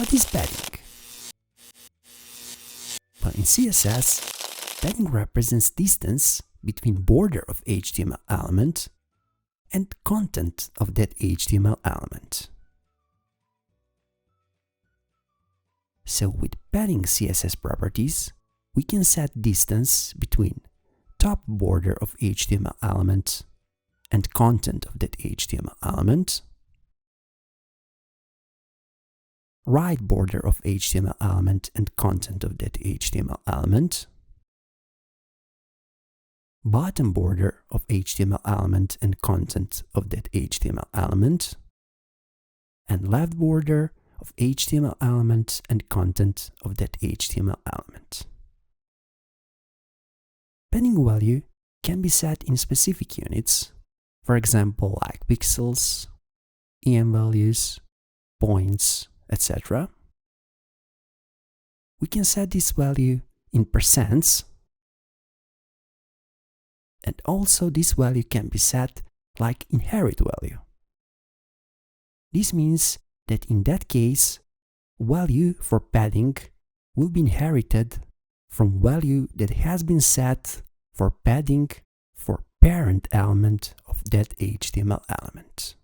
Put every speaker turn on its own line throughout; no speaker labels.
What is padding? Well, in CSS, padding represents distance between border of HTML element and content of that HTML element. So with padding CSS properties, we can set distance between top border of HTML element and content of that HTML element, right border of HTML element and content of that HTML element, bottom border of HTML element and content of that HTML element, and left border of HTML element and content of that HTML element. Padding value can be set in specific units, for example like pixels, em values, points, etc. We can set this value in percents, and also this value can be set like inherit value. This means that in that case, value for padding will be inherited from value that has been set for padding for parent element of that HTML element.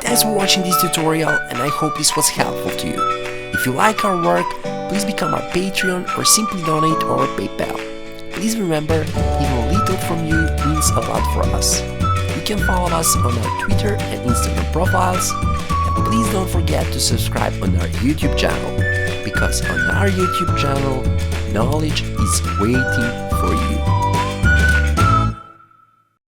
Thanks for watching this tutorial, and I hope this was helpful to you. If you like our work, please become our Patreon or simply donate or PayPal. Please remember, even a little from you means a lot for us. You can follow us on our Twitter and Instagram profiles, and please don't forget to subscribe on our YouTube channel, because on our YouTube channel, knowledge is waiting for you.